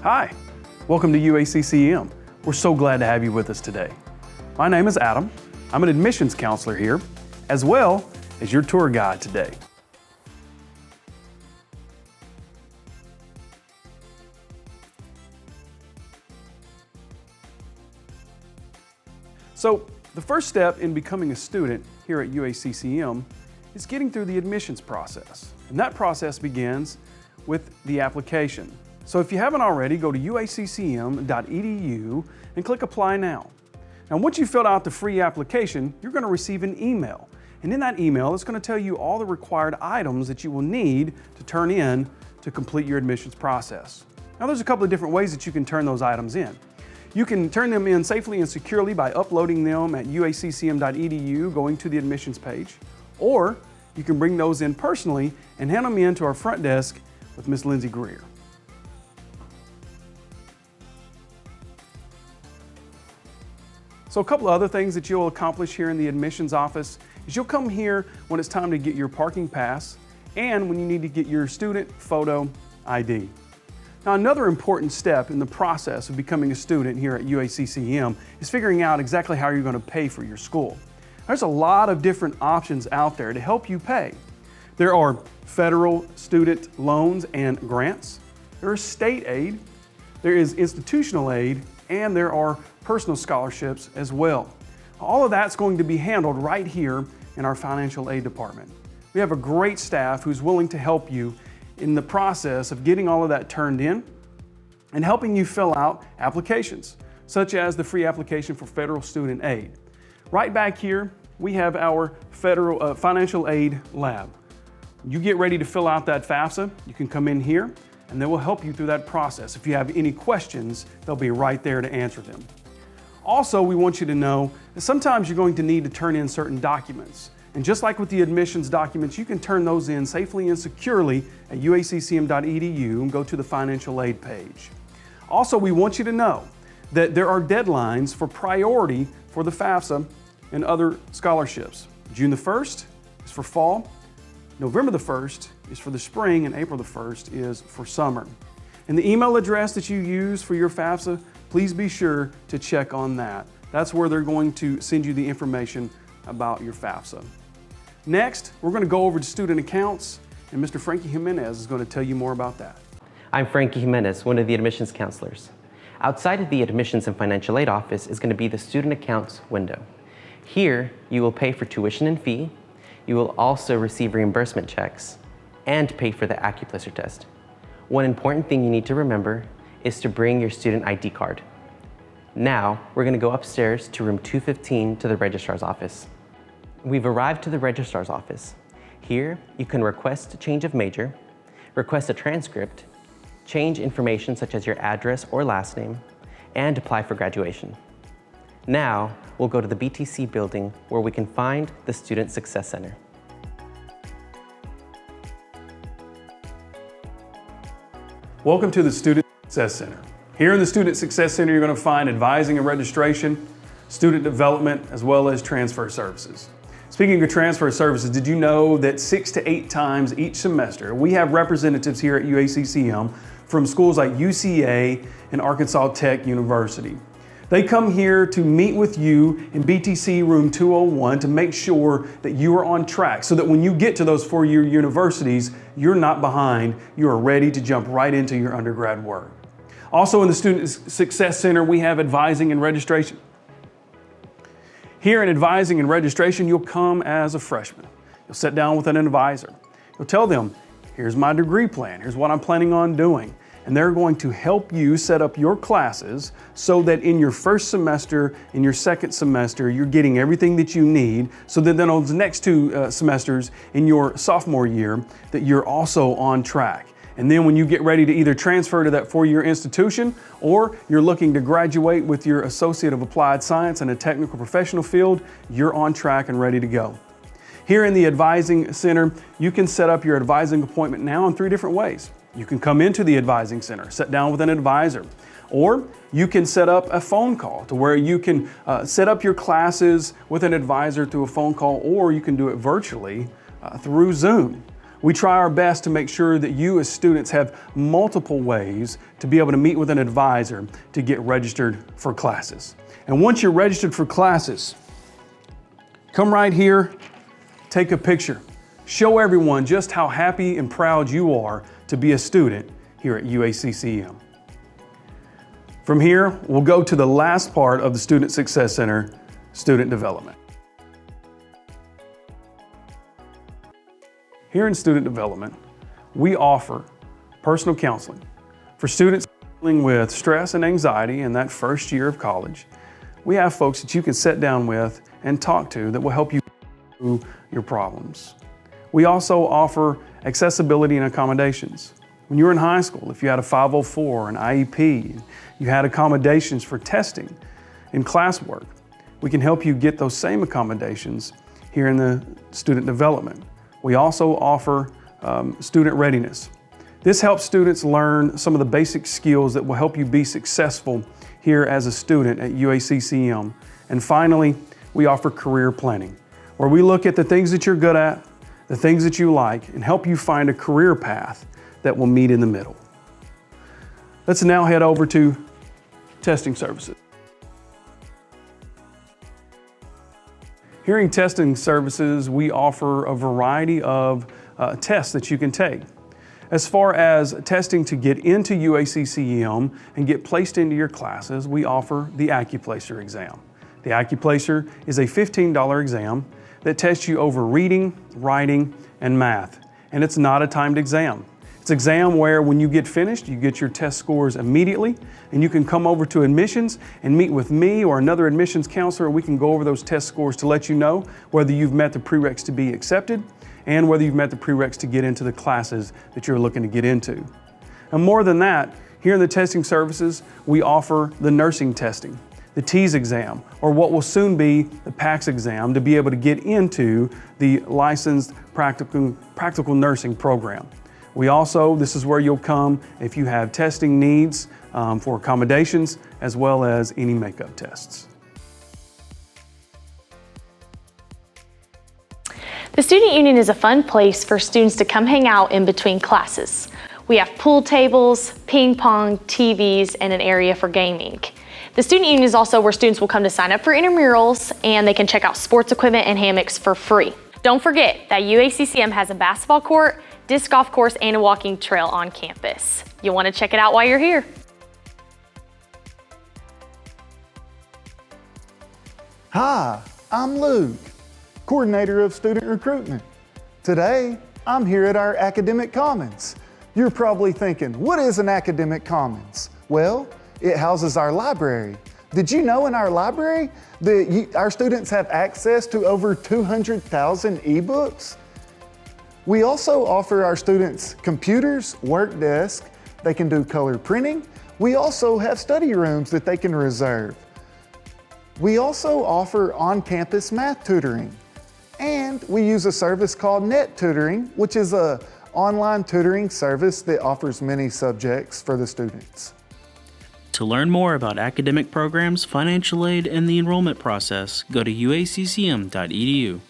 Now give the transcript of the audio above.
Hi, welcome to UACCM. We're so glad to have you with us today. My name is Adam. I'm an admissions counselor here, as well as your tour guide today. So, the first step in becoming a student here at UACCM is getting through the admissions process. And that process begins with the application. So if you haven't already, go to UACCM.edu and click Apply Now. Now once you've filled out the free application, you're going to receive an email. And in that email, it's going to tell you all the required items that you will need to turn in to complete your admissions process. Now there's a couple of different ways that you can turn those items in. You can turn them in safely and securely by uploading them at UACCM.edu, going to the admissions page, or you can bring those in personally and hand them in to our front desk with Ms. Lindsay Greer. So a couple of other things that you'll accomplish here in the admissions office is you'll come here when it's time to get your parking pass and when you need to get your student photo ID. Now another important step in the process of becoming a student here at UACCM is figuring out exactly how you're going to pay for your school. There's a lot of different options out there to help you pay. There are federal student loans and grants, there is state aid, there is institutional aid, and there are personal scholarships as well. All of that's going to be handled right here in our financial aid department. We have a great staff who's willing to help you in the process of getting all of that turned in and helping you fill out applications, such as the free application for federal student aid. Right back here, we have our federal financial aid lab. You get ready to fill out that FAFSA, you can come in here and they will help you through that process. If you have any questions, they'll be right there to answer them. Also, we want you to know that sometimes you're going to need to turn in certain documents. And just like with the admissions documents, you can turn those in safely and securely at UACCM.edu and go to the financial aid page. Also, we want you to know that there are deadlines for priority for the FAFSA and other scholarships. June the 1st is for fall, November the 1st is for the spring, and April the 1st is for summer. And the email address that you use for your FAFSA, please be sure to check on that. That's where they're going to send you the information about your FAFSA. Next, we're going to go over to student accounts, and Mr. Frankie Jimenez is going to tell you more about that. I'm Frankie Jimenez, one of the admissions counselors. Outside of the admissions and financial aid office is going to be the student accounts window. Here, you will pay for tuition and fee. You will also receive reimbursement checks and pay for the Acuplacer test. One important thing you need to remember is to bring your student ID card. Now, we're going to go upstairs to room 215 to the registrar's office. We've arrived to the registrar's office. Here, you can request a change of major, request a transcript, change information such as your address or last name, and apply for graduation. Now, we'll go to the BTC building where we can find the Student Success Center. Welcome to the Student Success Center. Here in the Student Success Center, you're going to find advising and registration, student development, as well as transfer services. Speaking of transfer services, did you know that 6 to 8 times each semester, we have representatives here at UACCM from schools like UCA and Arkansas Tech University. They come here to meet with you in BTC room 201 to make sure that you are on track so that when you get to those four-year universities, you're not behind, you are ready to jump right into your undergrad work. Also in the Student Success Center, we have advising and registration. Here in advising and registration, you'll come as a freshman. You'll sit down with an advisor. You'll tell them, here's my degree plan, here's what I'm planning on doing. And they're going to help you set up your classes so that in your first semester, in your second semester, you're getting everything that you need so that then on the next 2 semesters in your sophomore year, that you're also on track. And then when you get ready to either transfer to that 4-year institution or you're looking to graduate with your Associate of Applied Science in a technical professional field, you're on track and ready to go. Here in the Advising Center, you can set up your advising appointment now in 3 different ways. You can come into the Advising Center, sit down with an advisor, or you can set up a phone call to where you can set up your classes with an advisor through a phone call, or you can do it virtually through Zoom. We try our best to make sure that you as students have multiple ways to be able to meet with an advisor to get registered for classes. And once you're registered for classes, come right here, take a picture. Show everyone just how happy and proud you are to be a student here at UACCM. From here, we'll go to the last part of the Student Success Center, student development. Here in student development, we offer personal counseling for students dealing with stress and anxiety in that first year of college. We have folks that you can sit down with and talk to that will help you through your problems. We also offer accessibility and accommodations. When you were in high school, if you had a 504, an IEP, you had accommodations for testing and classwork, we can help you get those same accommodations here in the student development. We also offer student readiness. This helps students learn some of the basic skills that will help you be successful here as a student at UACCM. And finally, we offer career planning, where we look at the things that you're good at, the things that you like, and help you find a career path that will meet in the middle. Let's now head over to testing services. Here in testing services, we offer a variety of tests that you can take. As far as testing to get into UACCM and get placed into your classes, we offer the AccuPlacer exam. The AccuPlacer is a $15 exam that tests you over reading, writing, and math. And it's not a timed exam. It's an exam where when you get finished, you get your test scores immediately, and you can come over to admissions and meet with me or another admissions counselor, and we can go over those test scores to let you know whether you've met the prereqs to be accepted and whether you've met the prereqs to get into the classes that you're looking to get into. And more than that, here in the testing services, we offer the nursing testing, the TEAS exam, or what will soon be the PACS exam to be able to get into the licensed practical nursing program. We also, this is where you'll come if you have testing needs for accommodations as well as any makeup tests. The Student Union is a fun place for students to come hang out in between classes. We have pool tables, ping pong, TVs, and an area for gaming. The Student Union is also where students will come to sign up for intramurals, and they can check out sports equipment and hammocks for free. Don't forget that UACCM has a basketball court, disc golf course, and a walking trail on campus. You'll want to check it out while you're here. Hi, I'm Luke, coordinator of student recruitment. Today, I'm here at our Academic Commons. You're probably thinking, what is an Academic Commons? Well, it houses our library. Did you know in our library that our students have access to over 200,000 ebooks? We also offer our students computers, work desk, they can do color printing. We also have study rooms that they can reserve. We also offer on-campus math tutoring. And we use a service called Net Tutoring, which is an online tutoring service that offers many subjects for the students. To learn more about academic programs, financial aid, and the enrollment process, go to UACCM.edu.